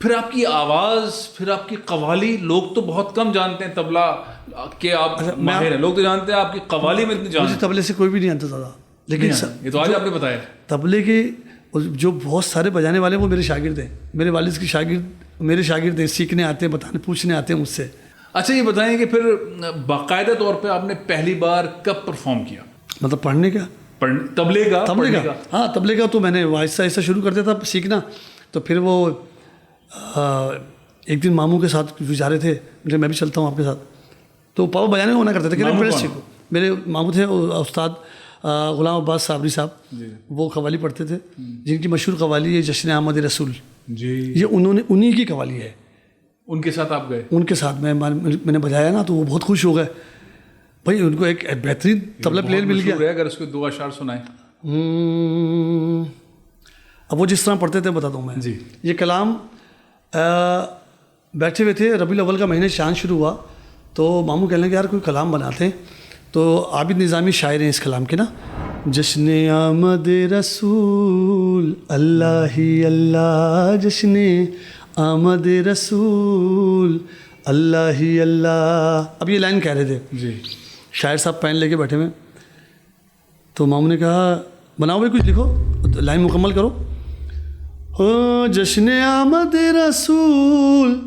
پھر آپ کی آواز، پھر آپ کی قوالی، لوگ تو بہت کم جانتے ہیں طبلہ کہ آپ ماہر ہیں، لوگ تو جانتے ہیں آپ کی قوالی میں اتنی جان. مجھے طبلے سے کوئی بھی نہیں آتا زیادہ، لیکن یہ تو آج آپ نے بتایا. طبلے کے جو بہت سارے بجانے والے وہ میرے شاگرد ہیں، میرے والد کے شاگرد میرے شاگرد ہیں، سیکھنے آتے ہیں، بتانے پوچھنے آتے ہیں مجھ سے. اچھا یہ بتائیں کہ پھر باقاعدہ طور پہ آپ نے پہلی بار کب پرفارم کیا؟ مطلب پڑھنے کا، طبلے کا؟ ہاں طبلے کا تو میں نے آہستہ آہستہ شروع کر دیا تھا سیکھنا. تو پھر وہ ایک دن ماموں کے ساتھ جا رہے تھے، مجھے میں بھی چلتا ہوں آپ کے ساتھ، تو پاپا بجانے کو منع کرتے تھے کہ نہیں پریس سیکھو. میرے ماموں تھے استاد غلام عباس صابری صاحب، وہ قوالی پڑھتے تھے، جن کی مشہور قوالی ہے جشن آمد رسول. جی یہ انہیں کی قوالی ہے. ان کے ساتھ آپ گئے؟ ان کے ساتھ میں نے بجایا نا، تو وہ بہت خوش ہو گئے. بھائی ان کو ایک بہترین طبلہ پلیئر مل گیا. اگر اس کو 2 اشعار سنائیں. اب وہ جس طرح پڑھتے تھے بتاتا ہوں میں. جی. یہ کلام بیٹھے ہوئے تھے، ربیع الاول کا مہینے چاند شروع ہوا، تو ماموں کہنے لگے یار کوئی کلام بناتے ہیں. تو عابد نظامی شاعر ہیں اس کلام کے نا. جشن آمد رسول اللہ ہی اللہ، جشن آمد رسول اللہ ہی اللہ. اب یہ لائن کہہ رہے تھے. جی. شاعر صاحب پین لے کے بیٹھے ہوئے، تو ماموں نے کہا بناؤ بھائی کچھ لکھو، لائن مکمل کرو. ہو جشن آمد رسول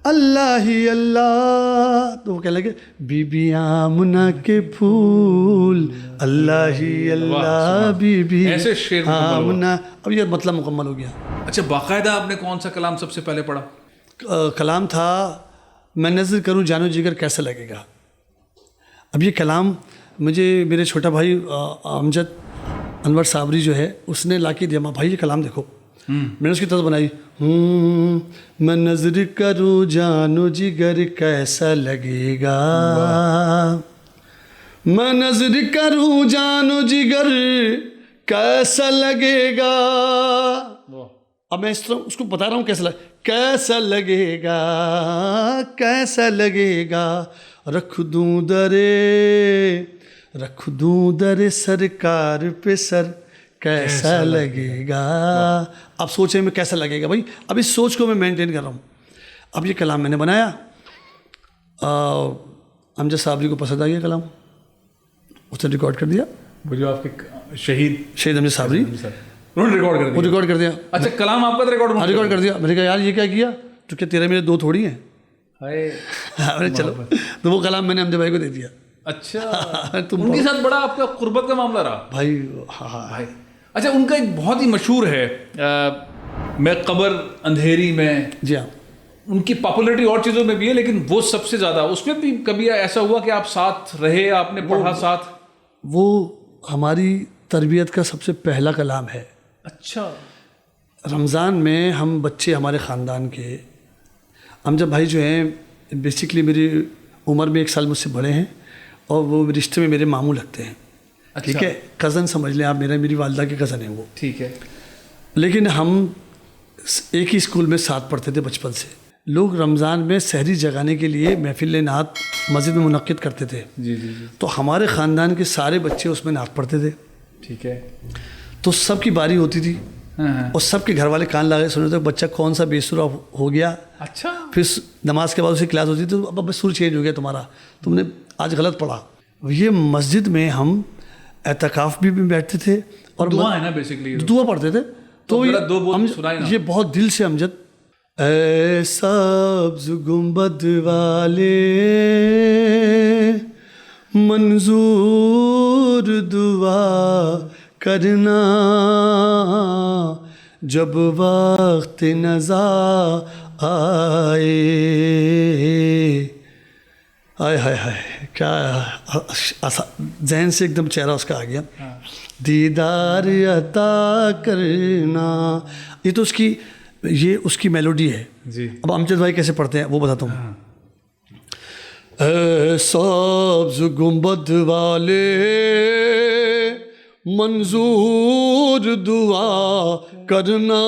اللہ ہی اللہ. تو وہ کہنے لگے بی بی آمنہ کے پھول اللہ ہی اللہ، بی بی آمنہ. اب یہ مطلب مکمل ہو گیا. اچھا باقاعدہ آپ نے کون سا کلام سب سے پہلے پڑھا؟ کلام تھا میں نظر کروں جانو جگر کیسا لگے گا. اب یہ کلام مجھے میرے چھوٹا بھائی امجد انور صابری جو ہے اس نے لا کے دیا. ماں بھائی یہ کلام دیکھو. میں نے اس کی طرز بنائی. میں نظر کروں جانو جگر کیسا لگے گا، میں نظر کروں جانو جگر کیسا لگے گا. اب میں اس طرح اس کو بتا رہا ہوں کیسا لگے گا، کیسا لگے گا. رکھ دوں در سرکار پہ سر کیسا لگے گا. اب سوچیں میں کیسا لگے گا. بھائی اب اس سوچ کو میں مینٹین کر رہا ہوں. اب یہ کلام میں نے بنایا، امجد صابری کو پسند آ گیا کلام، اس نے ریکارڈ کر دیا. وہ جو آپ کے شہید امجد صابری انہوں نے ریکارڈ کر دیا. اچھا کلام آپ کا ریکارڈ کر دیا. میں نے کہا یار یہ کیا کیا، تو کیا تیرے میرے 2 تھوڑی ہیں. چلو تو وہ کلام میں نے امجد بھائی کو دے دیا. اچھا ان کے ساتھ بڑا آپ کا قربت کا معاملہ رہا بھائی. ہاں بھائی. اچھا ان کا ایک بہت ہی مشہور ہے میں قبر اندھیری میں. جی ہاں. ان کی پاپولرٹی اور چیزوں میں بھی ہے، لیکن وہ سب سے زیادہ اس میں بھی کبھی ایسا ہوا کہ آپ ساتھ رہے، آپ نے پڑھا ساتھ؟ وہ ہماری تربیت کا سب سے پہلا کلام ہے. اچھا. رمضان میں ہم بچے ہمارے خاندان کے، امجد بھائی جو ہیں بیسکلی میری عمر میں 1 سال مجھ سے بڑے ہیں، اور وہ رشتے میں میرے ماموں لگتے ہیں. ٹھیک ہے، کزن سمجھ لیں آپ، میری والدہ کے کزن ہیں وہ. ٹھیک ہے. لیکن ہم ایک ہی اسکول میں ساتھ پڑھتے تھے بچپن سے. لوگ رمضان میں سحری جگانے کے لیے محفل نعت مسجد میں منعقد کرتے تھے. جی جی جی. تو ہمارے خاندان کے سارے بچے اس میں نعت پڑھتے تھے. ٹھیک ہے. تو سب کی باری ہوتی تھی، اور سب کے گھر والے کان لگے سن رہے تھے بچہ کون سا بے سورا ہو گیا. اچھا. پھر نماز کے بعد اسے کلاس ہوتی تھی، اب سور چینج ہو گیا تمہارا، تم نے آج غلط پڑھا. یہ مسجد میں ہم اعتکاف بھی بیٹھتے تھے اور دعا ہے نا بیسکلی، دعا پڑھتے تھے. تو یہ بہت دل سے امجد اے سبز گنبد والے منظور دعا کرنا، جب وقت نزا آئے. آئے ہائے ہائے کیا ذہن سے ایک دم چہرہ اس کا آ گیا. دیدار عطا کرنا، یہ تو اس کی میلوڈی ہے. جی. اب امجد بھائی کیسے پڑھتے ہیں وہ بتاتا ہوں. اے سبز گنبد والے منظور دعا کرنا،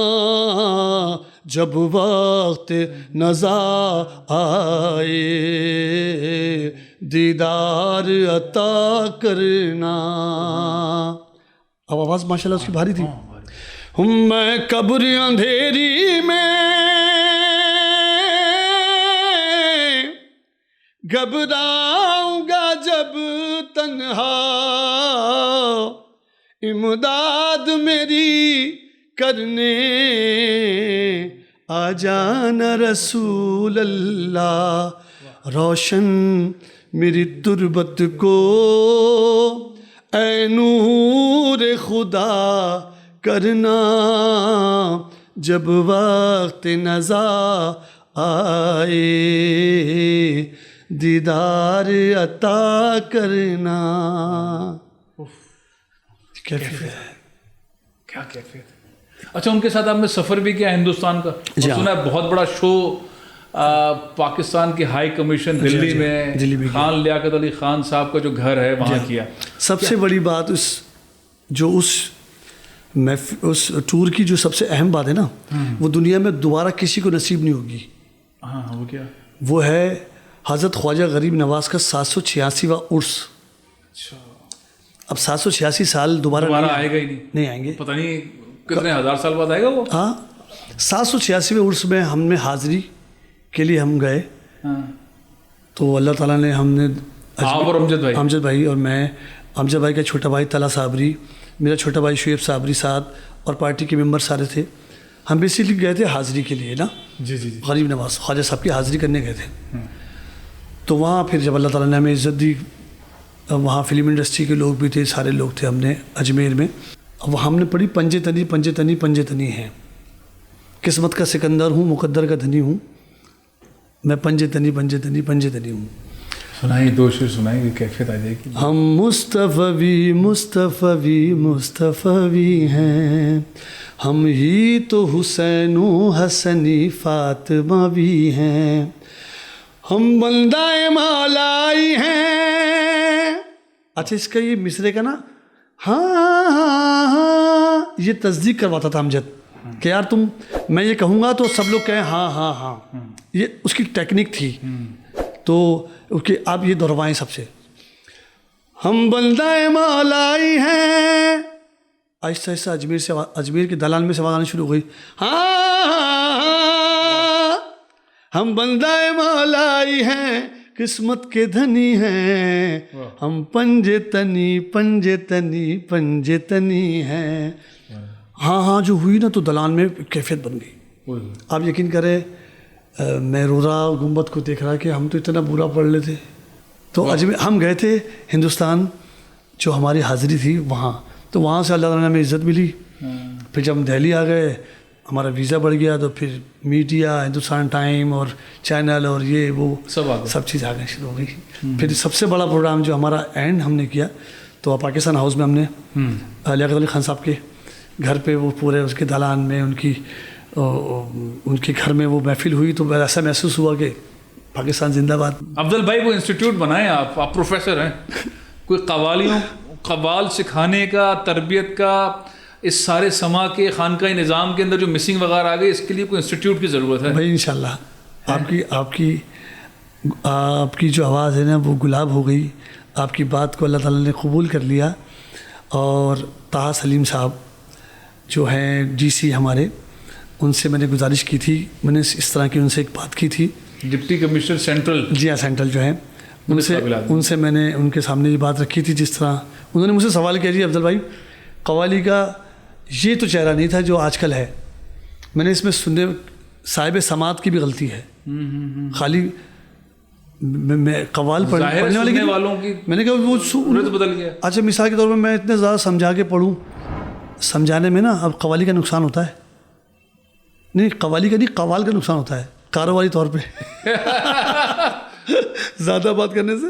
جب وقت نزا آئے دیدار عطا کرنا. اب آواز ماشاءاللہ اس کی بھاری تھی. میں قبر اندھیری میں گھبراؤں گا جب تنہا امداد میری کرنے آ جانا رسول اللہ، روشن میری تربت کو اے نور خدا کرنا، جب وقت نزا آئے دیدار عطا کرنا۔ کیفیت ہے، کیا کیفیت ہے۔ اچھا، ان کے ساتھ آپ نے سفر بھی کیا ہندوستان کا؟ سنا ہے بہت بڑا شو پاکستان کی ہائی کمیشن دلی میں خان لیاقت علی خان صاحب کا جو گھر ہے وہاں کیا۔ سب سے بڑی بات اس ٹور کی جو سب سے اہم بات ہے نا، وہ دنیا میں دوبارہ کسی کو نصیب نہیں ہوگی۔ ہاں، وہ کیا؟ وہ ہے حضرت خواجہ غریب نواز کا 786واں عرس۔ اچھا، اب 786 سال دوبارہ آئے گا ہی نہیں آئیں گے، پتہ نہیں کتنے ہزار سال بعد آئے گا وہ۔ ہاں، 786ویں عرس میں ہم نے حاضری کے لیے ہم گئے، تو اللہ تعالیٰ نے ہم نے آپ اور امجد بھائی اور میں، امجد بھائی کا چھوٹا بھائی طلحہ صابری، میرا چھوٹا بھائی شعیب صابری ساتھ، اور پارٹی کے ممبر سارے تھے۔ ہم بیسیکلی گئے تھے حاضری کے لیے نا، جی، غریب نواز خواجہ صاحب کی حاضری کرنے گئے تھے۔ تو وہاں پھر جب اللہ تعالیٰ نے ہمیں عزت دی، وہاں فلم انڈسٹری کے لوگ بھی تھے، سارے لوگ تھے، ہم نے اجمیر میں، اب ہم نے پڑھی پنجے تنی پنجے تنی پنجے تنی ہیں، قسمت کا سکندر ہوں مقدر کا دھنی ہوں، میں پنجے تنی پنجے تنی پنجے تنی ہوں۔ سنائیے، دو شعر سنائیے، کیفیت آ جائے گی۔ ہم مصطفی مصطفی مصطفی ہیں، ہم ہی تو حسین و حسنی فاطمہ بھی ہیں، ہم بندہ مولائی ہیں۔ اچھا، اس کا یہ مصرے کا نا ہاں یہ تصدیق کرواتا تھا امجد کہ یار میں یہ کہوں گا تو سب لوگ کہیں ہاں ہاں ہاں، یہ اس کی ٹیکنیک تھی۔ تو آپ یہ دہروائیں سب سے، ہم بندہ مولائی ہیں، آہستہ آہستہ اجمیر کے دلال میں سے آواز آنی شروع ہو گئی، ہاں ہم بندہ مولائی ہیں، قسمت کے دھنی ہیں، ہم پنجے تنی پنجے تنی پنجے تنی ہیں۔ ہاں جو ہوئی نا، تو دلان میں کیفیت بن گئی۔ آپ یقین کریں، میں رو رہا گنبد کو دیکھ رہا کہ ہم تو اتنا برا پڑھ لیتے۔ تو ہم گئے تھے ہندوستان، جو ہماری حاضری تھی وہاں، تو وہاں سے اللہ تعالیٰ نے ہمیں عزت ملی۔ پھر جب ہم دہلی آ گئے، ہمارا ویزا بڑھ گیا، تو پھر میڈیا، ہندوستان ٹائم اور چینل اور یہ وہ سب چیز آ گئی، شروع ہو گئی۔ پھر سب سے بڑا پروگرام جو ہمارا اینڈ ہم نے کیا، تو پاکستان ہاؤس میں ہم نے لیاقت علی خان صاحب کے گھر پہ، وہ پورے اس کے دالان میں ان کے گھر میں وہ محفل ہوئی، تو ایسا محسوس ہوا کہ پاکستان زندہ باد۔ افضل بھائی، وہ انسٹیٹیوٹ بنائیں، آپ پروفیسر ہیں، کوئی قوال سکھانے کا، تربیت کا، اس سارے سما کے خانقاہ نظام کے اندر جو مسنگ وغیرہ آ گئی، اس کے لیے کوئی انسٹیٹیوٹ کی ضرورت ہے بھائی۔ انشاءاللہ آپ کی جو آواز ہے نا، وہ گلاب ہو گئی، آپ کی بات کو اللہ تعالیٰ نے قبول کر لیا۔ اور طه سلیم صاحب جو ہیں ڈی سی ہمارے، ان سے میں نے گزارش کی تھی، میں نے اس طرح کی ان سے ایک بات کی تھی، ڈپٹی کمشنر سینٹرل، جی ہاں سینٹرل جو ہیں، ان سے میں نے ان کے سامنے یہ بات رکھی تھی، جس طرح انہوں نے مجھ سے سوال کیا، جی افضل بھائی، قوالی کا یہ تو چہرہ نہیں تھا جو آج کل ہے، میں نے اس میں سننے صاحب سماعت کی بھی غلطی ہے، خالی میں قوال پڑھنے والوں کی، میں نے کہا وہ بدل گیا۔ اچھا، مثال کے طور پر میں اتنے زیادہ سمجھا کے پڑھوں، سمجھانے میں نا اب قوالی کا نقصان ہوتا ہے، نہیں قوالی کا نہیں، قوال کا نقصان ہوتا ہے کاروباری طور پہ زیادہ بات کرنے سے۔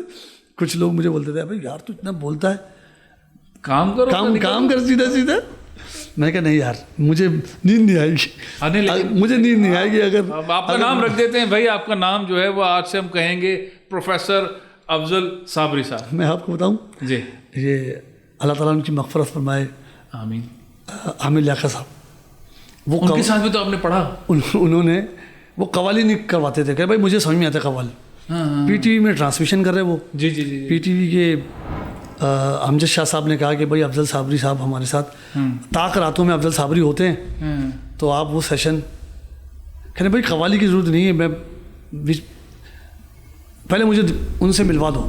کچھ لوگ مجھے بولتے تھے، بھائی یار تو اتنا بولتا ہے، کام کرو، کام کر سیدھا۔ میں نے کہا نہیں یار، مجھے نیند نہیں آئے گی، مجھے نیند نہیں آئے گی اگر آپ کا نام رکھ دیتے ہیں بھائی، آپ کا نام جو ہے وہ آج سے ہم کہیں گے پروفیسر افضل صابری صاحب۔ میں آپ کو بتاؤں جی، یہ اللہ تعالیٰ ان کی مغفرت فرمائے، آمین، عامر لیاقت صاحب، وہ ان کے ساتھ بھی تو آپ نے پڑھا، انہوں نے وہ قوالی نہیں کرواتے تھے کہ بھائی مجھے سمجھ میں آتا ہے قوال، پی ٹی وی میں ٹرانسمیشن کر رہے وہ، جی، پی ٹی وی کے امجد شاہ صاحب نے کہا کہ بھائی افضل صابری صاحب ہمارے ساتھ طاق راتوں میں افضل صابری ہوتے ہیں، تو آپ وہ سیشن کہنے بھائی قوالی کی ضرورت نہیں ہے، میں پہلے مجھے ان سے ملوا دو.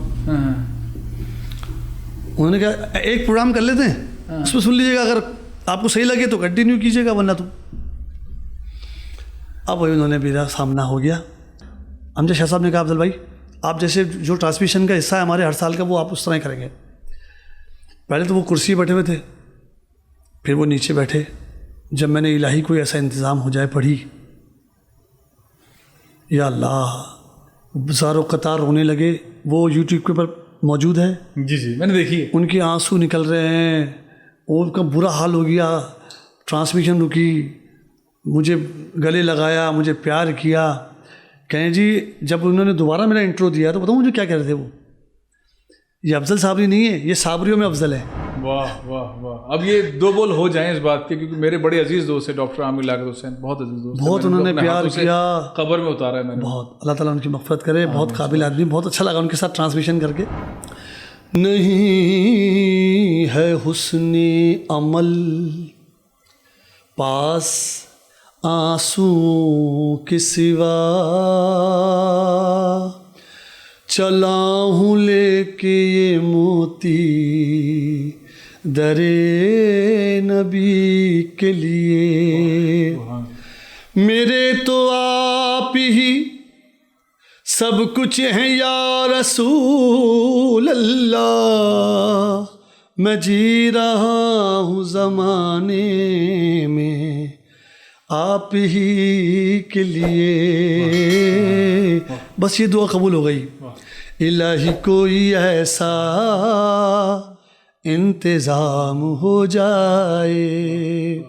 انہوں نے کہا ایک پروگرام کر لیتے ہیں, اس میں سن لیجیے گا, اگر آپ کو صحیح لگے تو کنٹینیو کیجیے گا, ورنہ تو. اب وہی انہوں نے میرا سامنا ہو گیا. امجد شاہ صاحب نے کہا افضل بھائی آپ جیسے جو ٹرانسمیشن کا حصہ ہے ہمارے ہر سال کا, وہ آپ اس طرح ہی کریں گے. پہلے تو وہ کرسی بیٹھے ہوئے تھے, پھر وہ نیچے بیٹھے. جب میں نے الہی کوئی ایسا انتظام ہو جائے پڑھی, یا اللہ, زاروں قطار رونے لگے. وہ یوٹیوب کے اوپر موجود ہے. جی جی میں نے دیکھی ہے. ان کے آنسو نکل رہے ہیں, ان کا برا حال ہو گیا. ٹرانسمیشن رکی, مجھے گلے لگایا, مجھے پیار کیا. کہیں جی جب انہوں نے دوبارہ میرا انٹرو دیا تو بتاؤں مجھے کیا کہہ رہے تھے وہ, یہ افضل صابری نہیں ہے, یہ صابریوں میں افضل ہے. واہ واہ واہ. اب یہ دو بول ہو جائیں اس بات کے, کیونکہ میرے بڑے عزیز دوست ہیں ڈاکٹر عامر لیاقت حسین, بہت عزیز دوست, بہت انہوں نے پیار کیا, قبر میں اتارا ہے میں نے. بہت. اللہ تعالیٰ ان کی مغفرت کرے. بہت قابل آدمی, بہت اچھا لگا ان کے ساتھ ٹرانسمیشن کر کے. نہیں ہے حسن عمل پاس آنسو کے سوا, چلا ہوں لے کے یہ موتی درے نبی کے لیے. میرے تو آپ ہی سب کچھ ہیں یا رسول اللہ, میں جی رہا ہوں زمانے میں آپ ہی کے لیے. بس یہ دعا قبول ہو گئی. الہی کوئی ایسا انتظام ہو جائے,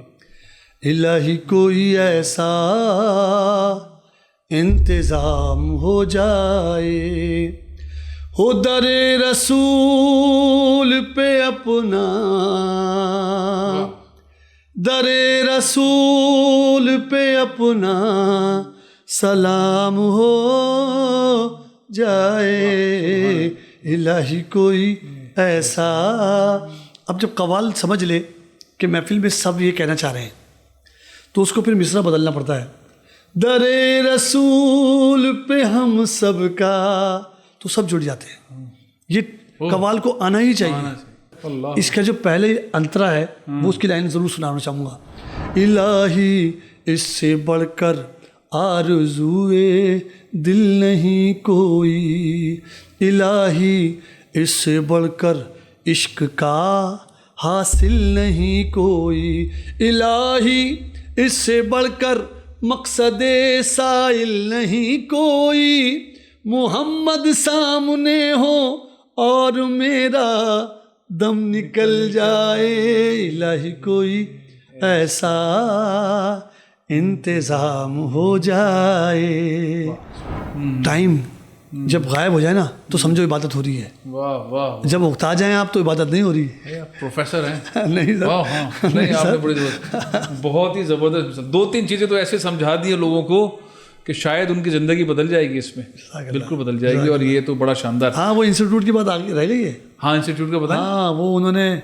الہی کوئی ایسا انتظام ہو جائے, ہو در رسول پہ اپنا, در رسول پہ اپنا سلام ہو جائے, الہی کوئی ایسا. اب جب قوال سمجھ لے کہ محفل میں سب یہ کہنا چاہ رہے ہیں تو اس کو پھر مصرع بدلنا پڑتا ہے. در رسول پہ ہم سب کا, تو سب جڑ جاتے ہیں. یہ قوال کو آنا ہی چاہیے. اس کا جو پہلے انترا ہے وہ اس کی لائن ضرور سنانا چاہوں گا. الہی اس سے بڑھ کر آرزوئے دل نہیں کوئی, الہی اس سے بڑھ کر عشق کا حاصل نہیں کوئی, الہی اس سے بڑھ کر مقصد سائل نہیں کوئی, محمد سامنے ہو اور میرا دم نکل جائے, الہی کوئی ایسا انتظام ہو جائے. ٹائم جب غائب ہو جائے نا تو سمجھو عبادت ہو رہی ہے. واہ واہ. جب اکتا جائیں آپ تو عبادت نہیں ہو رہی. پروفیسر ہیں. نہیں سر. ہاں نہیں آپ نے بڑی بہت ہی زبردست. دو تین چیزیں تو ایسے سمجھا دی ہیں لوگوں کو کہ شاید ان کی زندگی بدل جائے گی, اس میں بالکل بدل جائے گی, اور یہ تو بڑا شاندار. ہاں وہ انسٹیٹیوٹ کی بات آگے رہ گئی ہے. ہاں انسٹیٹیوٹ کا بتائیں. ہاں وہ انہوں نے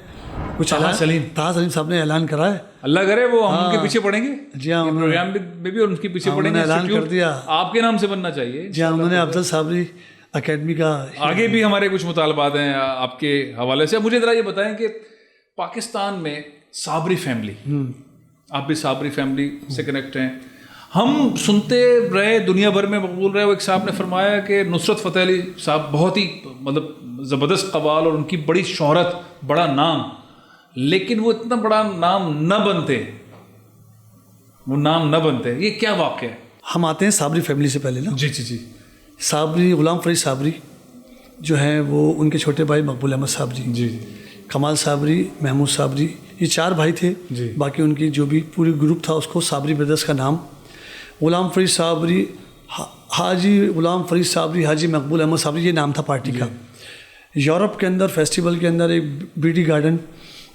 کچھ طاہر سلیم صاحب نے اعلان کرا ہے. اللہ کرے وہ ہم ان کے پیچھے پڑیں گے. جی ہاں پروگرام میں بھی اور ان کے پیچھے پڑیں گے. اعلان کر دیا آپ کے نام سے بننا چاہیے. جی ہاں انہوں نے افضل صابری اکیڈمی کا. آگے بھی ہمارے کچھ مطالبات ہیں آپ کے حوالے سے. مجھے ذرا یہ بتائیں کہ پاکستان میں صابری فیملی, آپ بھی صابری فیملی سے کنیکٹ ہیں, ہم سنتے رہے, دنیا بھر میں مقبول رہے. وہ ایک صاحب نے فرمایا کہ نصرت فتح علی صاحب بہت ہی مطلب زبردست قوال, اور ان کی بڑی شہرت, بڑا نام, لیکن وہ اتنا بڑا نام نہ بنتے, وہ نام نہ بنتے. یہ کیا واقعہ ہے؟ ہم آتے ہیں صابری فیملی سے پہلے نا. جی جی جی. صابری غلام فرید صابری جو ہیں وہ ان کے چھوٹے بھائی مقبول احمد صابری, جی کمال صابری, محمود صابری, یہ 4 بھائی تھے. جی. باقی ان کی جو بھی پوری گروپ تھا اس کو صابری بردرز کا نام. غلام فرید صابری, حاجی غلام فرید صابری, حاجی مقبول احمد صابری, یہ نام تھا پارٹی کا. یورپ کے اندر فیسٹیول کے اندر ایک بی ڈی گارڈن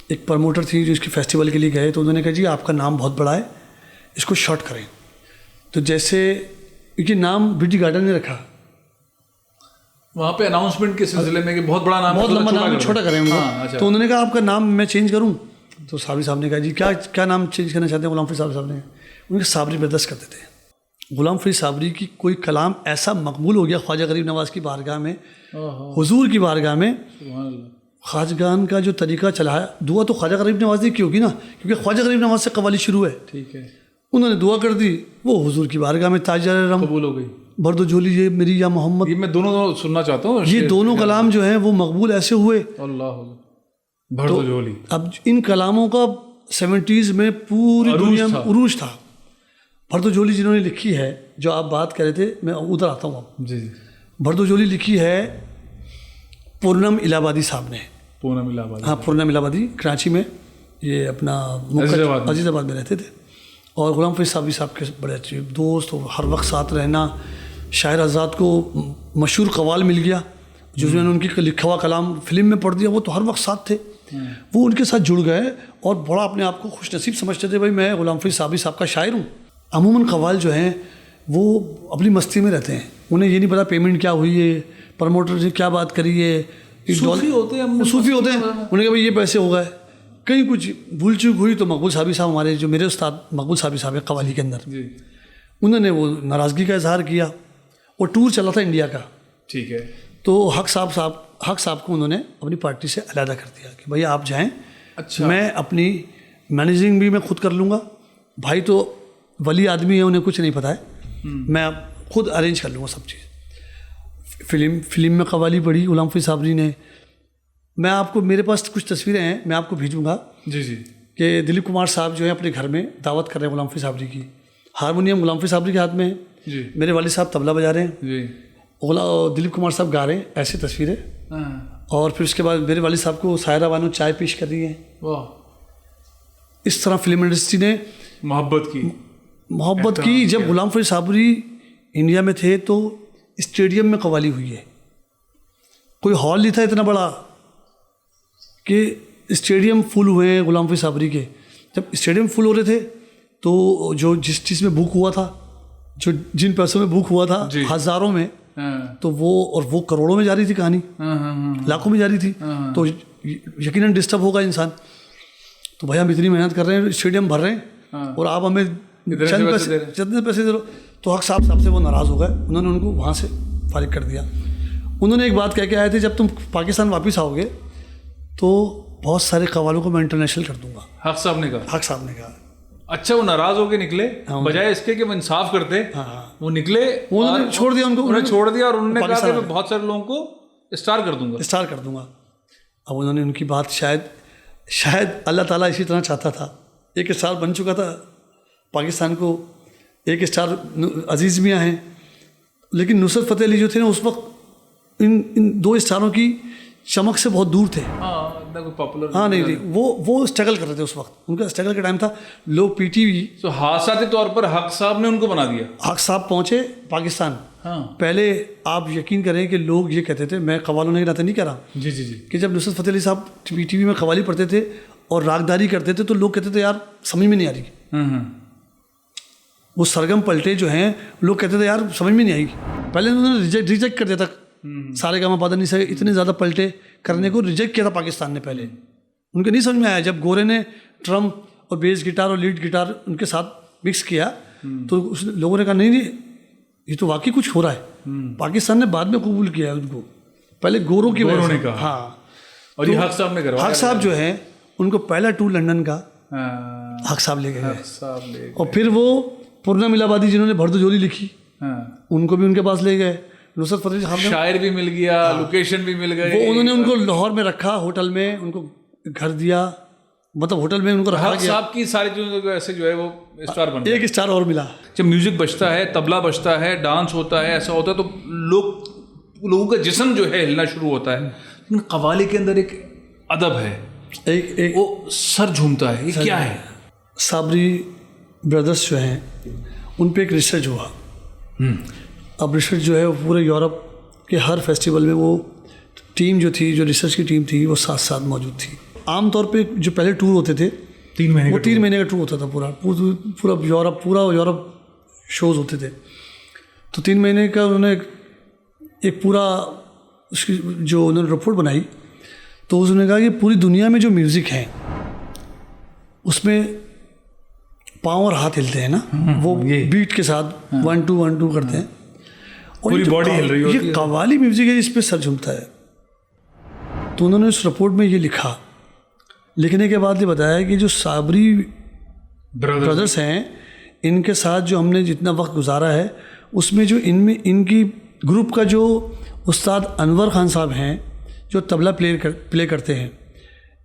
ایک پروموٹر تھی جو اس کی فیسٹیول کے لیے گئے, تو انہوں نے کہا جی آپ کا نام بہت بڑا ہے, اس کو شارٹ کریں. تو جیسے یہ نام بی ڈی گارڈن نے رکھا, وہاں پہ اناؤنسمنٹ کے سلسلے میں کہ بہت بڑا نام, بہت لمبا نام, چھوٹا کریں. تو انہوں نے کہا آپ کا نام میں چینج کروں. تو صابری صاحب نے کہا جی کیا نام چینج کرنا چاہتے ہیں غلام فرید صاحب نے؟ ان کے صابری بردرز کرتے تھے. غلام فرید صابری کی کوئی کلام ایسا مقبول ہو گیا خواجہ غریب نواز کی بارگاہ میں، حضور کی بارگاہ میں. خواجگان کا جو طریقہ چلا ہے، دعا تو خواجہ غریب نواز کی ہوگی نا، کیونکہ خواجہ غریب نواز سے قوالی شروع ہے. ٹھیک ہے. انہوں نے دعا کر دی، وہ حضور کی بارگاہ میں تاجدار رم قبول ہو گئی. برد و جھولی یہ میری یا محمد، یہ میں دونوں سننا چاہتا ہوں. یہ دونوں کلام جو ہیں وہ مقبول ایسے ہوئے. اللہ برد و جھولی. اب ان کلاموں کا 70s میں پوری دنیا میں عروج تھا. برد و جھولی جنہوں نے لکھی ہے، جو آپ بات کر رہے تھے، میں ادھر آتا ہوں اب. جی. برد و جھولی لکھی ہے پورنم الہ آبادی صاحب نے. پورنم الہ آبادی. ہاں، پورنم الہ آبادی کراچی میں، یہ اپنا عزیز آباد میں رہتے تھے. اور غلام فرید صابری صاحب کے بڑے اچھے دوست، ہر وقت ساتھ رہنا. شاعر آزاد کو مشہور قوال مل گیا، جس میں نے ان کی لکھا ہوا کلام فلم میں پڑھ دیا. وہ تو ہر وقت ساتھ تھے، وہ ان کے ساتھ جڑ گئے اور بڑا اپنے آپ کو خوش نصیب سمجھتے تھے، بھائی میں غلام فرید صابری صاحب کا شاعر ہوں. عموماً قوال جو ہیں وہ اپنی مستی میں رہتے ہیں، انہیں یہ نہیں پتا پیمنٹ کیا ہوئی ہے، پروموٹر سے کیا بات کری ہے. صوفی ہوتے ہیں، انہیں کہ بھائی یہ پیسے ہو گئے. کہیں کچھ بھول چوک ہوئی تو مقبول صابری صاحب، ہمارے جو میرے استاد مقبول صابری صاحب ہیں قوالی کے اندر، انہوں نے وہ ناراضگی کا اظہار کیا. اور ٹور چلا تھا انڈیا کا. ٹھیک ہے. تو حق صاحب کو انہوں نے اپنی پارٹی سے علیحدہ کر دیا کہ بھائی آپ جائیں. اچھا. میں اپنی مینیجنگ بھی میں خود کر لوں گا. بھائی تو ولی آدمی ہے، انہیں کچھ نہیں پتہ ہے، میں خود ارینج کر لوں گا سب چیز. فلم میں قوالی پڑھی غلام فرید صابری نے. میں آپ کو، میرے پاس کچھ تصویریں ہیں، میں آپ کو بھیجوں گا. جی جی. کہ دلیپ کمار صاحب جو ہے اپنے گھر میں دعوت کر رہے ہیں غلام فرید صابری کی. ہارمونیم غلام فرید صابری کے ہاتھ میں ہے. جی. میرے والد صاحب طبلہ بجا رہے ہیں. جی. دلیپ کمار صاحب گا رہے ہیں، ایسی تصویریں. اور پھر اس کے بعد میرے والد صاحب کو سائرہ بانو چائے پیش کر رہی ہیں. واہ. اس طرح فلم انڈسٹری نے محبت کی. جب غلام فرید صابری انڈیا میں تھے تو اسٹیڈیم میں قوالی ہوئی ہے. کوئی ہال نہیں تھا اتنا بڑا کہ اسٹیڈیم فل ہوئے ہیں غلام فرید صابری کے. جب اسٹیڈیم فل ہو رہے تھے تو جو جس چیز میں بک ہوا تھا، جو جن پیسوں میں بک ہوا تھا، ہزاروں میں، تو وہ کروڑوں میں جا رہی تھی کہانی، لاکھوں میں جا رہی تھی. تو یقیناً ڈسٹرب ہوگا انسان. تو بھائی ہم اتنی محنت کر رہے ہیں، اسٹیڈیم بھر رہے ہیں اور آپ ہمیں چند پیسے دے دو. تو حق صاحب سے وہ ناراض ہو گئے. انہوں نے ان کو وہاں سے فارغ کر دیا. انہوں نے ایک بات کہہ کے آئے تھے، جب تم پاکستان واپس آؤ گے تو بہت سارے قوالوں کو میں انٹرنیشنل کر دوں گا. حق صاحب نے کہا. اچھا، وہ ناراض ہو کے نکلے، بجائے اس کے کہ وہ انصاف کرتے. وہ نکلے، انہوں نے چھوڑ دیا، چھوڑ دیا اور انہوں نے کہا کہ میں بہت سارے لوگوں کو اسٹار کر دوں گا. اب انہوں نے ان کی بات شاید اللہ تعالیٰ اسی طرح چاہتا تھا. ایک اسٹار بن چکا تھا پاکستان کو، ایک اسٹار عزیز میاں ہیں، لیکن نصرت فتح علی جو تھے نا اس وقت ان دو اسٹاروں کی چمک سے بہت دور تھے. ہاں نہیں، وہ اسٹرگل کر رہے تھے اس وقت. ان کا اسٹرگل کا ٹائم تھا. لوگ پی ٹی وی حادثاتی طور پر حق صاحب نے ان کو بنا دیا. حق صاحب پہنچے پاکستان. پہلے آپ یقین کریں کہ لوگ یہ کہتے تھے، میں قوالوں نے نہیں کہہ رہا، جی، کہ جب نصرت فتح علی صاحب پی ٹی وی میں قوالی پڑھتے تھے اور راگداری کرتے تھے تو لوگ کہتے تھے یار سمجھ میں نہیں آ رہی. وہ سرگم پلٹے جو ہیں، لوگ کہتے تھے یار سمجھ میں نہیں آئے گی. پہلے انہوں نے ریجیکٹ کر دیا تھا سارے گاما پادہ نہیں سے، اتنے زیادہ پلٹے کرنے کو ریجیکٹ کیا تھا پاکستان نے. پہلے ان کے نہیں سمجھ میں آیا. جب گورے نے ٹرم اور بیس گٹار اور لیڈ گٹار ان کے ساتھ مکس کیا تو لوگوں نے کہا نہیں یہ تو واقعی کچھ ہو رہا ہے. پاکستان نے بعد میں قبول کیا ہے ان کو، پہلے گوروں کی وجہ سے. ہاں. اور یہ حق صاحب نے کروایا. حق صاحب جو ہیں ان کو پہلا ٹور لنڈن کا حق صاحب لے گئے. اور پھر وہ پورنم الہ آبادی جنہوں نے بھرد و جھولی لکھی، ان کو بھی ان کے پاس لے گئے. نصرت فتح صاحب شاعر بھی مل گیا، لوکیشن بھی مل گئی. وہ انہوں نے ان کو لاہور میں رکھا، ہوٹل میں ان کو گھر دیا، مطلب ہوٹل میں ان کو رکھا گیا. صاحب کی ساری چیزوں ایسے جو ہے وہ اسٹار بن گیا. ایک اسٹار اور ملا. جب میوزک بجتا ہے، طبلہ بجتا ہے، ڈانس ہوتا ہے، ایسا ہوتا ہے تو لوگوں کا جسم جو ہے ہلنا شروع ہوتا ہے. لیکن قوالی کے اندر ایک ادب ہے، ایک وہ سر جھومتا ہے. یہ کیا ہے؟ صابری بردرس جو ہیں ان پہ ایک ریسرچ ہوا. اب ریسرچ جو ہے وہ پورے یورپ کے ہر فیسٹیول میں وہ ٹیم جو تھی، جو ریسرچ کی ٹیم تھی، وہ ساتھ موجود تھی. عام طور پہ جو پہلے ٹور ہوتے تھے 3 مہینے، وہ 3 مہینے کا ٹور ہوتا تھا. پورا یورپ شوز ہوتے تھے. تو 3 مہینے کا انہوں نے ایک پورا اس کی جو انہوں نے رپورٹ بنائی تو انہوں نے کہا کہ پوری دنیا میں جو میوزک ہے اس میں پاؤں اور ہاتھ ہلتے ہیں نا, وہ بیٹ کے ساتھ 1 2 1 2 کرتے ہیں, اور پوری باڈی ہل رہی ہوتی ہے. یہ قوالی میوزک ہے, اس پہ سر جھومتا ہے. تو انہوں نے اس رپورٹ میں یہ لکھا, لکھنے کے بعد یہ بتایا کہ جو صابری برادرس ہیں, ان کے ساتھ جو ہم نے جتنا وقت گزارا ہے, اس میں جو ان کی گروپ کا جو استاد انور خان صاحب ہیں, جو طبلہ پلے کرتے ہیں,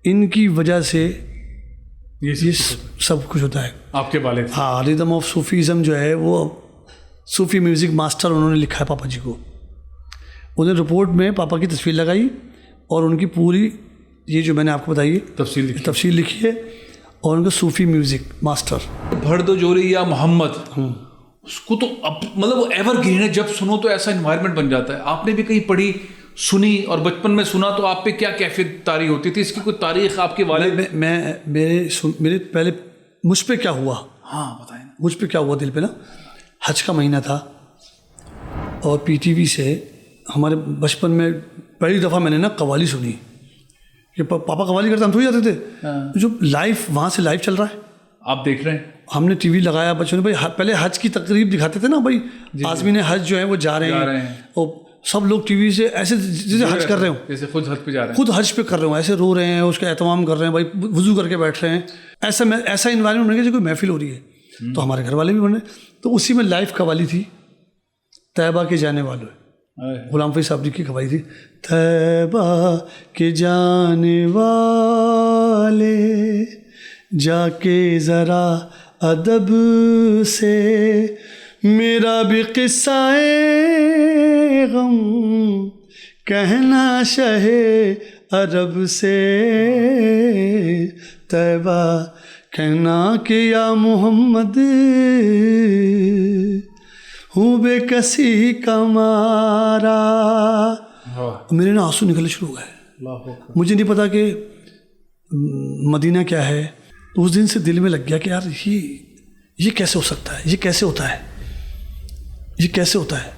ان کی وجہ سے یہ سب کچھ ہوتا ہے. آپ کے والد, ہاں, ریدم آف صوفیزم جو ہے وہ صوفی میوزک ماسٹر انہوں نے لکھا ہے پاپا جی کو. انہوں نے رپورٹ میں پاپا کی تصویر لگائی اور ان کی پوری یہ جو میں نے آپ کو بتائی تفصیل لکھی ہے, اور ان کا صوفی میوزک ماسٹر. بھردو جولی یا محمد, اس کو تو اب مطلب وہ ایور گرین ہے, جب سنو تو ایسا انوائرمنٹ بن جاتا ہے. آپ نے بھی کہیں پڑھی سنی اور بچپن میں سنا تو آپ پہ کیا کیفیت طاری ہوتی تھی؟ اس کی کوئی تاریخ آپ کے والد میرے پہلے مجھ پہ کیا ہوا, ہاں بتائیں. مجھ پہ کیا ہوا دل پہ نا, حج کا مہینہ تھا اور پی ٹی وی سے ہمارے بچپن میں پہلی دفعہ میں نے نا قوالی سنی کہ پاپا قوالی کرتے ہم تو ہی جاتے تھے, جو لائیو وہاں سے لائیو چل رہا ہے, آپ دیکھ رہے ہیں. ہم نے ٹی وی لگایا, بچوں نے بھائی پہلے حج کی تقریب دکھاتے تھے نا, بھائی عازمین حج جو ہیں وہ جا رہے ہیں, اور سب لوگ ٹی وی سے ایسے جیسے حج کر رہے ہوں, جیسے خود حج پہ جا رہے ہیں, خود حج پہ کر رہے ہوں, ایسے رو رہے ہیں, اس کا اہتمام کر رہے ہیں, بھائی وضو کر کے بیٹھ رہے ہیں, ایسا انوائرمنٹ بن گیا جیسے کوئی محفل ہو رہی ہے. تو ہمارے گھر والے بھی بنے, تو اسی میں لائیو قوالی تھی, طیبہ کے جانے والے, غلام فرید صاحب کی قوالی تھی. طیبہ کے جانے والے جا کے ذرا ادب سے, میرا بھی قصہ غم کہنا شہ عرب سے, طیبہ کہنا کہ یا محمد ہوں بے کسی کا مارا. میرے نا آنسو نکلنے شروع ہو گئے. مجھے نہیں پتا کہ مدینہ کیا ہے. اس دن سے دل میں لگ گیا کہ یار یہ کیسے ہو سکتا ہے, یہ کیسے ہوتا ہے, یہ کیسے ہوتا ہے.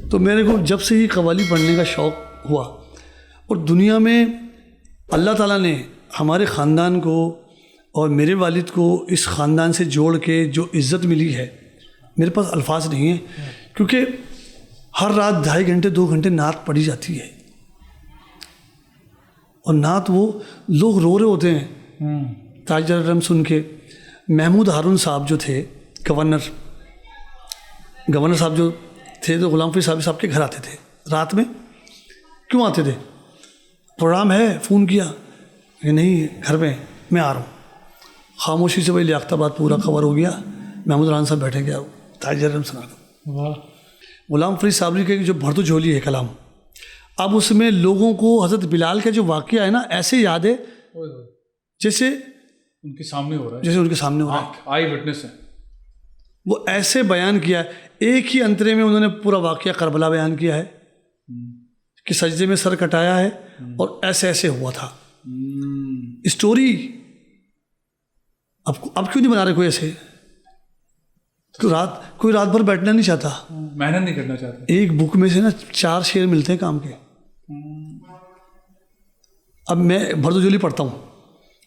تو میرے کو جب سے ہی قوالی پڑھنے کا شوق ہوا, اور دنیا میں اللہ تعالیٰ نے ہمارے خاندان کو اور میرے والد کو اس خاندان سے جوڑ کے جو عزت ملی ہے, میرے پاس الفاظ نہیں ہیں, کیونکہ ہر رات 2.5 گھنٹے 2 گھنٹے نعت پڑھی جاتی ہے, اور نعت وہ لوگ رو رہے ہوتے ہیں تاجر رم سن کے. محمود ہارون صاحب جو تھے گورنر صاحب جو تھے, تو غلام فرید صاحب کے گھر آتے تھے رات میں. کیوں آتے تھے؟ پروگرام ہے, فون کیا کہ نہیں گھر میں میں آ رہا ہوں. خاموشی سے بھائی لیاقت آباد پورا کور ہو گیا, محمود ہارون صاحب بیٹھے گیا, تاجر رم سنا دو. غلام فرید صاحب کے جو بھردو جھولی ہے کلام, اب اس میں لوگوں کو حضرت بلال کا جو واقعہ ہے نا, ایسے یاد ہے جیسے ان کے سامنے ہو رہا ہے, جیسے ان کے سامنے ہو رہا ہے, آئی وٹنس ہے. وہ ایسے بیان کیا ہے, ایک ہی انترے میں انہوں نے پورا واقعہ کربلا بیان کیا ہے کہ سجدے میں سر کٹایا ہے اور ایسے ایسے ہوا تھا. اسٹوری اب کیوں نہیں بنا رہے کوئی ایسے, کوئی رات بھر بیٹھنا نہیں چاہتا, محنت نہیں کرنا چاہتا. ایک بک میں سے نا 4 شعر ملتے ہیں کام کے. اب میں بھردو جولی پڑھتا ہوں,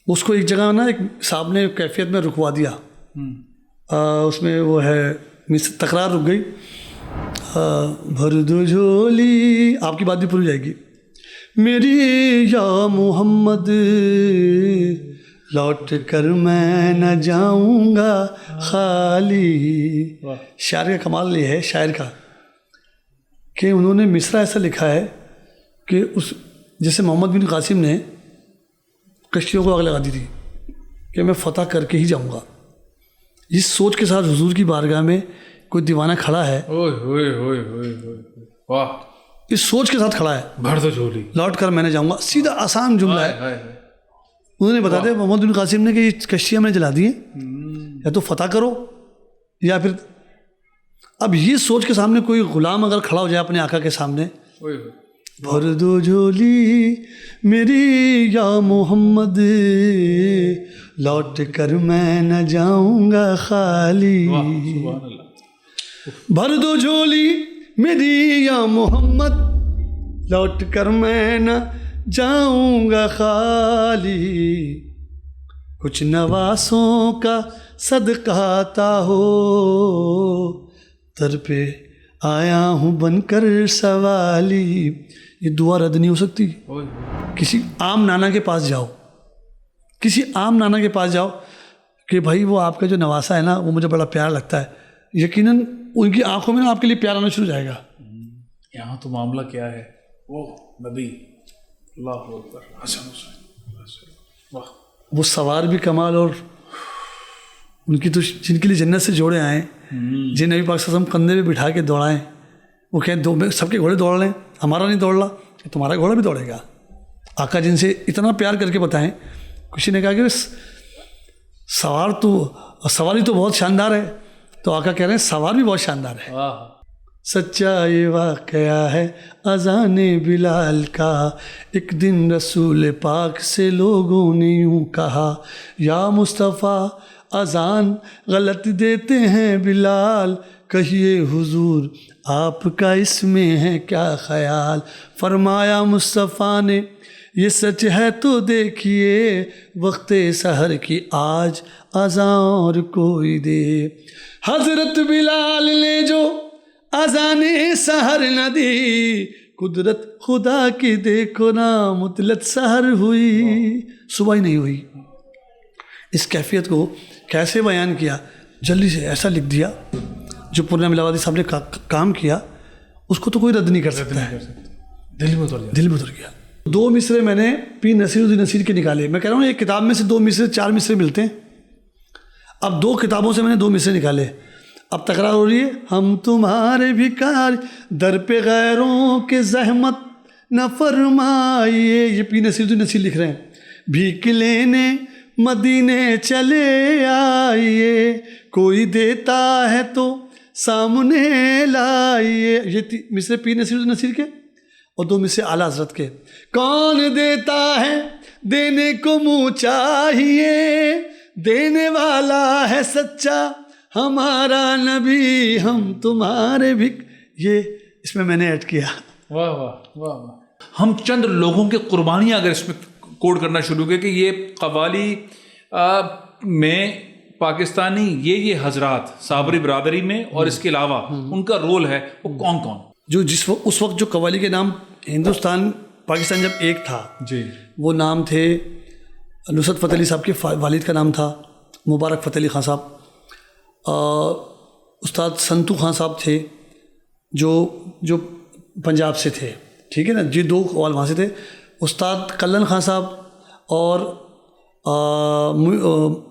اس کو ایک جگہ نا ایک صاحب نے کیفیت میں رکوا دیا, اس میں وہ ہے تکرار رک گئی. بھردو جھولی, آپ کی بات بھی پوری جائے گی. میری یا محمد لوٹ کر میں نہ جاؤں گا خالی. شاعر کا کمال یہ ہے شاعر کا کہ انہوں نے مصرع ایسا لکھا ہے کہ اس جیسے محمد بن قاسم نے کشتیوں کو آگ لگا دی تھی کہ میں فتح کر کے ہی جاؤں گا. اس سوچ کے ساتھ حضور کی بارگاہ میں کوئی دیوانہ کھڑا ہے, واہ, اس سوچ کے ساتھ کھڑا ہے, بھردو جھولی لوٹ کر میں نے جاؤں گا. سیدھا آسان جملہ ہے. انہوں نے بتا دیا محمد بن قاسم نے کہ یہ کشتیاں میں جلا دی ہیں, یا تو فتح کرو یا پھر. اب یہ سوچ کے سامنے کوئی غلام اگر کھڑا ہو جائے اپنے آقا کے سامنے, بھردو جھولی میری یا محمد لوٹ کر میں نہ جاؤں گا خالی. بھردو جھولی میری یا محمد لوٹ کر میں نہ جاؤں گا خالی. کچھ نواسوں کا صدقہ عطا ہو، در پہ آیا ہوں بن کر سوالی. یہ دعا رد نہیں ہو سکتی. کسی عام نانا کے پاس جاؤ، کسی عام نانا کے پاس جاؤ کہ بھائی وہ آپ کا جو نواسا ہے نا وہ مجھے بڑا پیارا لگتا ہے، یقیناً ان کی آنکھوں میں نا آپ کے لیے پیار آنا شروع ہو جائے گا. یہاں تو معاملہ کیا ہے، وہ نبی اللہ اکبر حسن حسین، واہ، وہ سوار بھی کمال، اور ان کی تو جن کے لیے جنت سے جوڑے آئیں، جن نبی پاک صلی اللہ علیہ وسلم کندھے پہ بٹھا کے دوڑائیں، وہ کہیں سب کے گھوڑے دوڑ لیں، ہمارا نہیں دوڑ رہا، تمہارا گھوڑا بھی دوڑے گا. آقا جن سے اتنا پیار کر کے بتائیں. کسی نے کہا کہ سواری تو بہت شاندار ہے، تو آقا کہہ رہے ہیں سوار بھی بہت شاندار ہے. سچا یہ واقعہ ہے اذان بلال کا، ایک دن رسول پاک سے لوگوں نے یوں کہا، یا مصطفیٰ اذان غلط دیتے ہیں بلال، کہیے حضور آپ کا اس میں ہے کیا خیال. فرمایا مصطفیٰ نے یہ سچ ہے تو دیکھیے، وقت سحر کی آج اذان اور کوئی دے. حضرت بلال نے جو اذان سحر نہ دی، قدرت خدا کی دیکھو نا مطلت سحر ہوئی، صبح ہی نہیں ہوئی. اس کیفیت کو کیسے بیان کیا، جلدی سے ایسا لکھ دیا. جو پورنیہ ملاوادی صاحب نے کام کیا اس کو تو کوئی رد نہیں کر سکتا ہے. دل میں اتر گیا. 2 مصرے میں نے پیر نصیر الدین نصیر کے نکالے. میں کہہ رہا ہوں ایک کتاب میں سے 2 مصرے 4 مصرے ملتے ہیں. اب 2 کتابوں سے میں نے 2 مصرے نکالے. اب تکرار ہو رہی ہے. ہم تمہارے بھکار در پہ غیروں کے زحمت نہ فرمائیے. یہ پیر نصیر الدین نصیر لکھ رہے ہیں. بھیک لینے مدینے چلے آئیے، کوئی دیتا ہے تو سامنے لائیے. یہ مصرے پیر نصیر الدین نصیر کے، اور 2 مصرے اعلیٰ حضرت کے. کون دیتا ہے دینے کو منہ چاہیے، دینے والا ہے سچا ہمارا نبی، ہم تمہارے بھی. یہ اس میں نے ایڈ کیا. واہ واہ واہ واہ. ہم چند لوگوں کے قربانیاں اگر اس میں کوڈ کرنا شروع کیا کہ یہ قوالی میں پاکستانی یہ حضرات صابری برادری میں اور اس کے علاوہ ان کا رول ہے، وہ کون کون جو اس وقت جو قوالی کے نام ہندوستان پاکستان جب ایک تھا جی، وہ نام تھے. نصرت فتح علی صاحب کے والد کا نام تھا مبارک فتح علی خان صاحب. استاد سنتو خان صاحب تھے جو پنجاب سے تھے، ٹھیک ہے نا جی. 2 قوال وہاں سے تھے. استاد کلن خان صاحب اور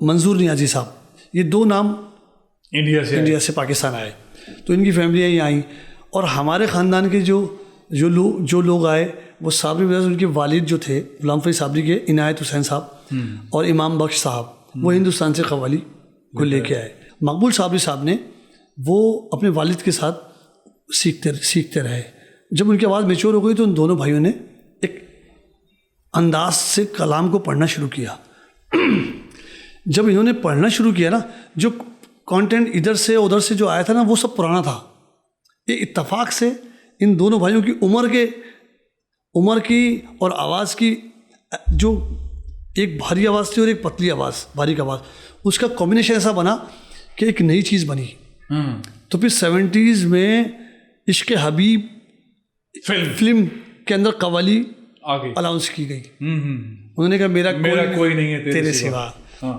منظور نیازی صاحب، یہ 2 نام انڈیا سے پاکستان آئے. تو ان کی فیملیاں یہ آئیں، اور ہمارے خاندان کے جو لوگ آئے وہ صابری برادر، ان کے والد جو تھے غلام فرید صابری کے عنایت حسین صاحب اور امام بخش صاحب، وہ ہندوستان سے قوالی کو لے کے آئے. مقبول صابری صاحب نے وہ اپنے والد کے ساتھ سیکھتے رہے. جب ان کی آواز میچور ہو گئی تو ان دونوں بھائیوں نے ایک انداز سے کلام کو پڑھنا شروع کیا. جب انہوں نے پڑھنا شروع کیا نا، جو کانٹینٹ ادھر سے ادھر سے جو آیا تھا نا وہ سب پرانا تھا. یہ اتفاق سے ان دونوں بھائیوں کی عمر کی اور آواز کی، جو ایک بھاری آواز تھی اور ایک پتلی آواز، باریک آواز، اس کا کمبینیشن ایسا بنا کہ ایک نئی چیز بنی. تو پھر 70s میں عشق حبیب فلم کے اندر قوالی الاؤنس کی گئی. انہوں نے کہا میرا کوئی نہیں ہے تیرے سوا.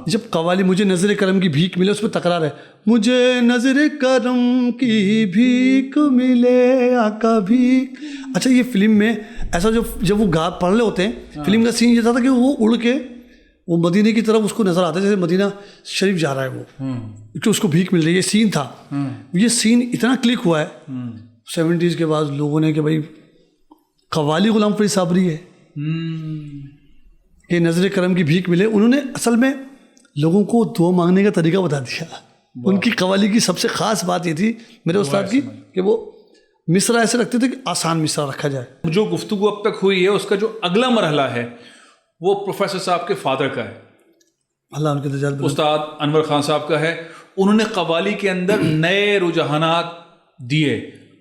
جب قوالی مجھے نظر کرم کی بھیک ملے، اس پہ تکرار ہے مجھے نظر کرم کی بھیک ملے آقا بھیک. اچھا یہ فلم میں ایسا جب وہ پڑھ رہے ہوتے ہیں، فلم کا سین یہ تھا کہ وہ اڑ کے وہ مدینے کی طرف اس کو نظر آتا ہے، جیسے مدینہ شریف جا رہا ہے وہ، کیونکہ اس کو بھیک مل رہی ہے. یہ سین تھا. یہ سین اتنا کلک ہوا ہے 70s کے بعد لوگوں نے کہ بھائی قوالی غلام فرید صابری ہے کہ نظر کرم کی بھیک ملے. انہوں نے اصل میں لوگوں کو دعا مانگنے کا طریقہ بتا دیا. ان کی قوالی کی سب سے خاص بات یہ تھی میرے استاد کی کہ وہ مصرع ایسے رکھتے تھے کہ آسان مصرع رکھا جائے. جو گفتگو اب تک ہوئی ہے اس کا جو اگلا مرحلہ ہے وہ پروفیسر صاحب کے فادر کا ہے، اللہ ان کے درجات بلند، استاد انور خان صاحب کا ہے. انہوں نے قوالی کے اندر نئے رجحانات دیے.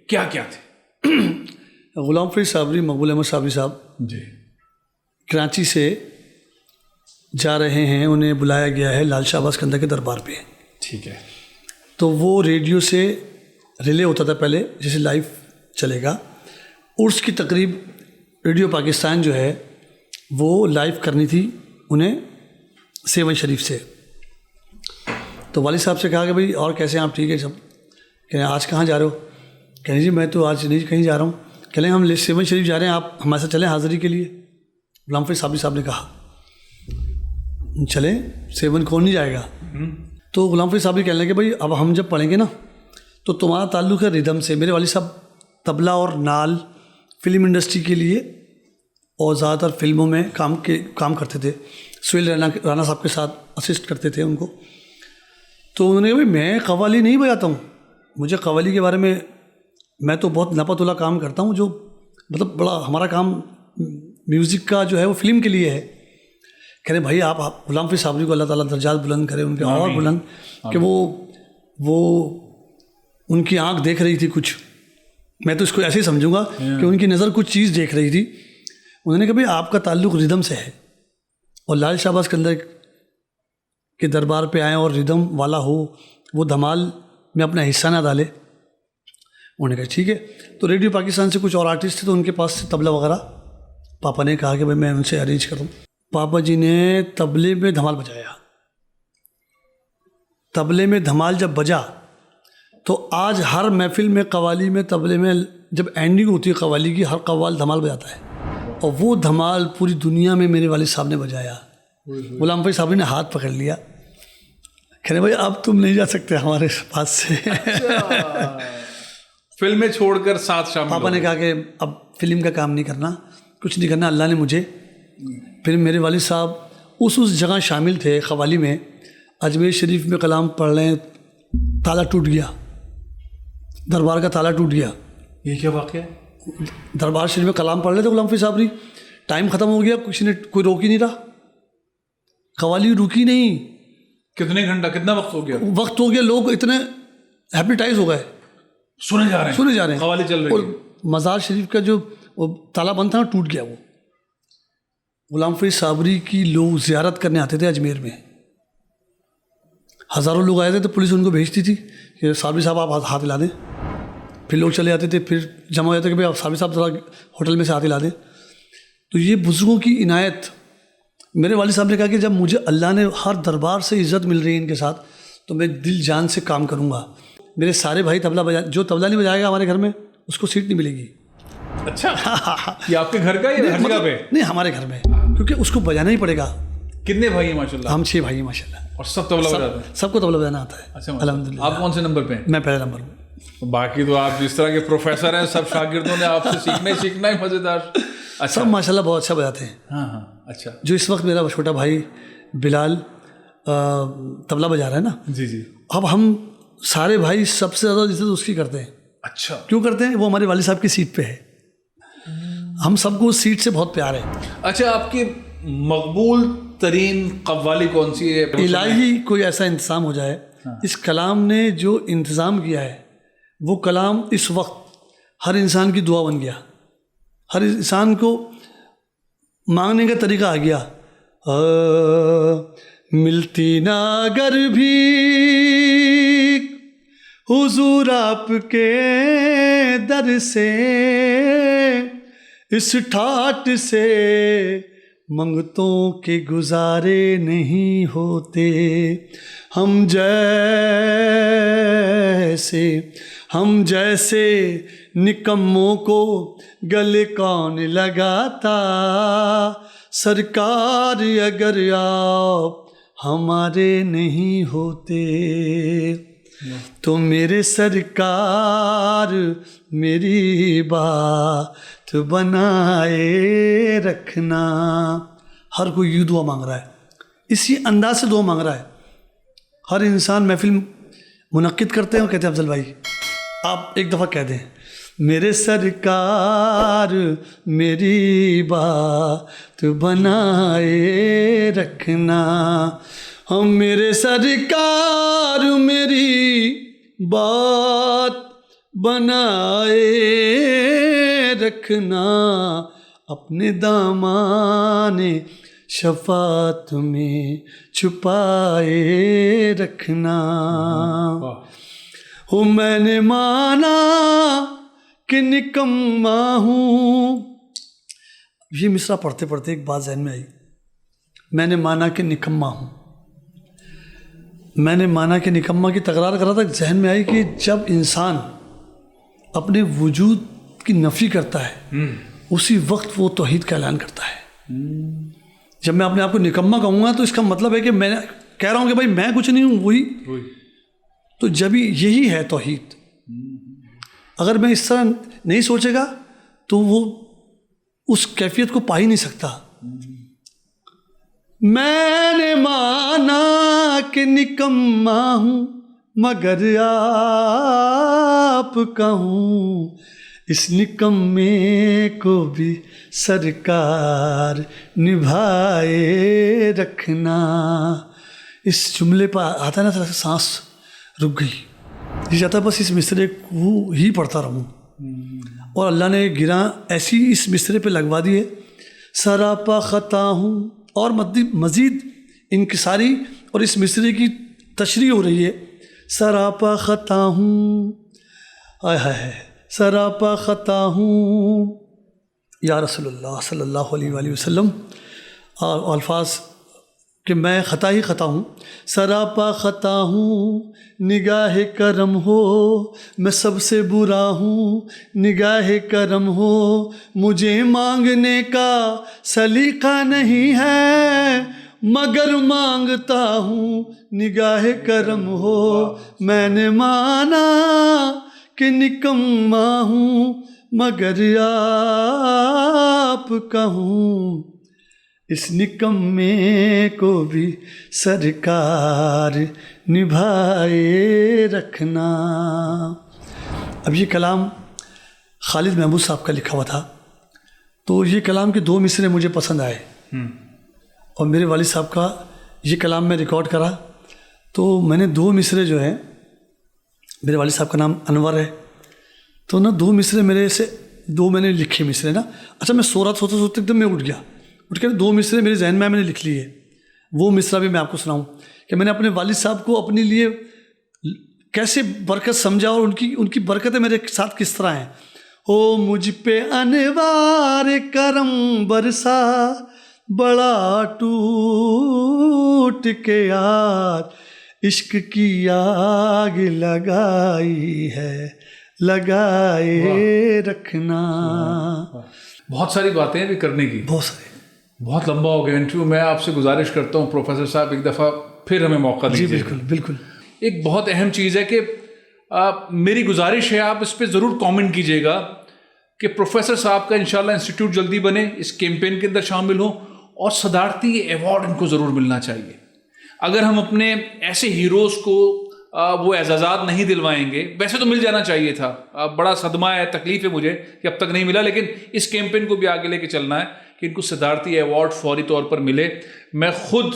کیا کیا تھے؟ غلام فرید صابری، مقبول احمد صابری صاحب جی کراچی سے جا رہے ہیں، انہیں بلایا گیا ہے لال شاہ عباس کندہ کے دربار پہ. ٹھیک ہے. تو وہ ریڈیو سے ریلے ہوتا تھا پہلے، جیسے لائیو چلے گا. عرس کی تقریب ریڈیو پاکستان جو ہے وہ لائیو کرنی تھی انہیں 7 شریف سے. تو والد صاحب سے کہا کہ بھائی اور کیسے ہیں آپ؟ ٹھیک ہے سب. کہیں آج کہاں جا رہے ہو؟ کہیں جی میں تو آج نہیں کہیں جا رہا ہوں. کہہ لیں ہم 7 شریف جا رہے ہیں، آپ ہمارے ساتھ چلیں حاضری کے لیے. غلام فرید صابری صاحب نے کہا چلیں، 7 کون نہیں جائے گا. تو غلام فرید صابری کہنے لگے بھائی اب ہم جب پڑھیں گے نا تو تمہارا تعلق ہے ردم سے. میرے والد صاحب طبلہ اور نال فلم انڈسٹری کے لیے اور زیادہ تر فلموں میں کام کرتے تھے. سہیل رانا صاحب کے ساتھ اسسٹ کرتے تھے ان کو. تو انہوں نے کہا بھائی میں قوالی نہیں بجاتا ہوں، مجھے قوالی کے بارے میں تو بہت ناپتہ کام کرتا ہوں، جو مطلب بڑا ہمارا کام میوزک کا جو ہے وہ فلم کے لیے ہے. کہہ رہے بھائی آپ غلام فرید صابری کو اللہ تعالیٰ درجات بلند کرے، ان کے اور بلند، کہ وہ ان کی آنکھ دیکھ رہی تھی کچھ. میں تو اس کو ایسے ہی سمجھوں گا کہ ان کی نظر کچھ چیز دیکھ رہی تھی. انہوں نے کہا بھائی آپ کا تعلق ردم سے ہے اور لال شہباز اسکندر کے دربار پہ آئیں اور ردم والا ہو، وہ دھمال میں اپنا حصہ نہ ڈالے. انہوں نے کہا ٹھیک ہے. تو ریڈیو پاکستان سے کچھ اور آرٹسٹ تھے تو ان کے پاس سے طبلہ وغیرہ پاپا نے کہا کہ بھائی میں ان سے ارینج کروں. پاپا جی نے طبلے میں دھمال بجایا. طبلے میں دھمال جب بجا تو آج ہر محفل میں قوالی میں طبلے میں جب اینڈنگ ہوتی ہے قوالی کی، ہر قوال دھمال بجاتا ہے. اور وہ دھمال پوری دنیا میں میرے والد صاحب نے بجایا. غلام فرید صاحب نے ہاتھ پکڑ لیا، کہنے بھائی اب تم نہیں جا سکتے ہمارے پاس سے. فلمیں چھوڑ کر ساتھ شامل. پاپا نے کہا کہ اب فلم کا کام نہیں کرنا، کچھ نہیں کرنا. اللہ نے مجھے پھر میرے والد صاحب اس جگہ شامل تھے قوالی میں. اجمیر شریف میں کلام پڑھ رہے ہیں، تالا ٹوٹ گیا، دربار کا تالا ٹوٹ گیا. یہ کیا واقعہ ہے؟ دربار شریف میں کلام پڑھ رہے تھے غلام فرید صابری، ٹائم ختم ہو گیا، کوئی روک ہی نہیں رہا، قوالی رکی نہیں. کتنے گھنٹہ کتنا وقت ہو گیا؟ وقت ہو گیا، لوگ اتنے ہیپیٹائز ہو گئے، سنے جا رہے ہیں قوالی چل رہی ہے. اور مزار شریف کا جو وہ تالا بند تھا نا ٹوٹ گیا. وہ غلام فرید صابری کی لوگ زیارت کرنے آتے تھے اجمیر میں، ہزاروں لوگ آئے تھے تو پولیس ان کو بھیجتی تھی کہ صابری صاحب آپ ہاتھ ہلا دیں. پھر لوگ چلے جاتے تھے، پھر جمع ہو جاتے کہ بھائی آپ صابری صاحب ذرا ہوٹل میں سے ہاتھ ہلا دیں. تو یہ بزرگوں کی عنایت. میرے والد صاحب نے کہا کہ جب مجھے اللہ نے ہر دربار سے عزت مل رہی ہے ان کے ساتھ تو میں دل جان سے کام کروں گا. میرے سارے بھائی طبلہ بجا، جو طبلہ نہیں بجائے گا ہمارے گھر میں اس کو سیٹ نہیں ملے گی. اچھا یہ آپ کے گھر کا یا ہر جگہ پہ؟ نہیں ہمارے گھر میں، کیونکہ اس کو بجانا ہی پڑے گا. کتنے بھائی ہیں ماشاء اللہ؟ ہم 6 بھائی ہیں ماشاء اللہ. اور سب طبلہ بجاتے ہیں؟ سب کو طبلہ بجانا آتا ہے. اچھا الحمد للہ. آپ کون سے نمبر پہ ہیں؟ میں پہلے نمبر ہوں. باقی تو آپ جس طرح کے پروفیسر ہیں سب شاگردوں نے آپ سے سیکھنا ہی مزیدار. سب ماشاء اللہ بہت اچھا بجاتے ہیں. ہاں اچھا. جو اس وقت میرا چھوٹا بھائی بلال طبلہ بجا رہا ہے نا. جی. اب ہم سارے بھائی سب سے زیادہ عزت اس کی کرتے ہیں. اچھا کیوں کرتے ہیں؟ وہ ہمارے والد صاحب کی سیٹ پہ ہے. ہم سب کو اس سیٹ سے بہت پیار ہے. اچھا آپ کی مقبول ترین قوالی کون سی ہے؟ الہی کوئی ایسا انتظام ہو جائے. اس کلام نے جو انتظام کیا ہے وہ کلام اس وقت ہر انسان کی دعا بن گیا. ہر انسان کو مانگنے کا طریقہ آ گیا. ملتی نہ اگر بھی حضور آپ کے در سے، اس ٹھاٹ سے منگتوں کے گزارے نہیں ہوتے. ہم جیسے نکموں کو گلے کون لگاتا، سرکار اگر آپ ہمارے نہیں ہوتے تو میرے سرکار میری بات بنائے رکھنا. ہر کوئی یہ دعا مانگ رہا ہے، اسی انداز سے دعا مانگ رہا ہے. ہر انسان محفل منعقد کرتے ہیں اور کہتے ہیں افضل بھائی آپ ایک دفعہ کہہ دیں میرے سرکار میری بات بنائے رکھنا. ہم میرے سرکار میری بات بنائے رکھنا. اپنے دامان شفاعت میں چھپائے رکھنا. ہو میں نے مانا کہ نکما ہوں. یہ مصرع پڑھتے پڑھتے ایک بات ذہن میں آئی. میں نے مانا کہ نکما ہوں. میں نے مانا کہ نکما کی تکرار کر رہا تھا. ذہن میں آئی کہ جب انسان اپنے وجود کی نفی کرتا ہے اسی وقت وہ توحید کا اعلان کرتا ہے. جب میں اپنے آپ کو نکما کہوں گا تو اس کا مطلب ہے کہ میں کہہ رہا ہوں کہ بھائی میں کچھ نہیں ہوں, وہی. تو جب یہی ہے توحید. اگر میں اس طرح نہیں سوچے گا تو وہ اس کیفیت کو پا ہی نہیں سکتا. میں نے مانا کہ نکما ہوں مگر آپ کا ہوں, اس نکمے کو بھی سرکار نبھائے رکھنا. اس جملے پر آتا ہے نا تھوڑا سانس رک گئی. یہ چاہتا ہے بس اس مصرے کو ہی پڑھتا رہوں, اور اللہ نے گراں ایسی اس مصرے پہ لگوا دی ہے. سراپا خطا ہوں, اور مزید انکساری اور اس مصرے کی تشریح ہو رہی ہے. سراپا خطا ہوں, آئے ہائے سراپا خطا ہوں یا رسول اللہ صلی اللہ علیہ وآلہ وسلم. اور الفاظ کہ میں خطا ہی خطا ہوں. سراپا خطا ہوں نگاہ کرم ہو, میں سب سے برا ہوں نگاہ کرم ہو. مجھے مانگنے کا سلیقہ نہیں ہے مگر مانگتا ہوں نگاہ کرم ہو. میں نے مانا کہ نکما ہوں مگر آپ کا ہوں, اس نکمے کو بھی سرکار نبھائے رکھنا. اب یہ کلام خالد محمود صاحب کا لکھا ہوا تھا, تو یہ کلام کے 2 مصرے مجھے پسند آئے, اور میرے والد صاحب کا یہ کلام میں ریکارڈ کرا تو میں نے 2 مصرے جو ہیں, میرے والد صاحب کا نام انور ہے, تو نا 2 مصرے میرے سے 2 میں نے لکھے مصرے نا. اچھا میں سو رہا سوتے سوتے ایک دم میں اٹھ گیا, اٹھ کے 2 مصرے میرے ذہن میں نے لکھ لیے. وہ مصرع بھی میں آپ کو سناؤں کہ میں نے اپنے والد صاحب کو اپنے لیے کیسے برکت سمجھا, اور ان کی برکتیں میرے ساتھ کس طرح ہیں. ہو مجھ پہ انوار کرم برسا بڑا ٹوٹ کے یار, عشق کی آگ لگائی ہے لگائے رکھنا. بہت ساری باتیں بھی کرنے کی, بہت سارے. بہت لمبا ہو گیا انٹرویو. میں آپ سے گزارش کرتا ہوں پروفیسر صاحب ایک دفعہ پھر ہمیں موقع دیجیے. جی بالکل بالکل. ایک بہت اہم چیز ہے کہ میری گزارش ہے آپ اس پہ ضرور کامنٹ کیجیے گا کہ پروفیسر صاحب کا انشاءاللہ انسٹیٹیوٹ جلدی بنے, اس کیمپین کے اندر شامل ہوں, اور صدارتی ایوارڈ ان کو ضرور ملنا چاہیے. اگر ہم اپنے ایسے ہیروز کو وہ اعزازات نہیں دلوائیں گے, ویسے تو مل جانا چاہیے تھا, بڑا صدمہ ہے, تکلیف ہے مجھے کہ اب تک نہیں ملا, لیکن اس کیمپین کو بھی آگے لے کے چلنا ہے کہ ان کو صدارتی ایوارڈ فوری طور پر ملے. میں خود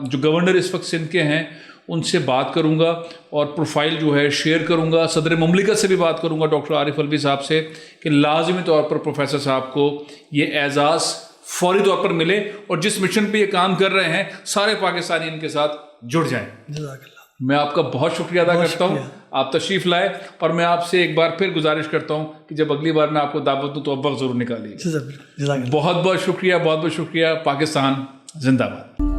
جو گورنر اس وقت سندھ کے ہیں ان سے بات کروں گا اور پروفائل جو ہے شیئر کروں گا. صدر مملکت سے بھی بات کروں گا ڈاکٹر عارف الوی صاحب سے کہ لازمی طور پر پروفیسر صاحب کو یہ اعزاز فوری طور پر ملے, اور جس مشن پہ یہ کام کر رہے ہیں سارے پاکستانی ان کے ساتھ جڑ جائیں. جزاک اللہ. میں آپ کا بہت شکریہ ادا کرتا ہوں, آپ تشریف لائے, اور میں آپ سے ایک بار پھر گزارش کرتا ہوں کہ جب اگلی بار میں آپ کو دعوت دوں تو اب وقت ضرور نکالیے. بہت بہت شکریہ, بہت بہت شکریہ. پاکستان زندہ باد.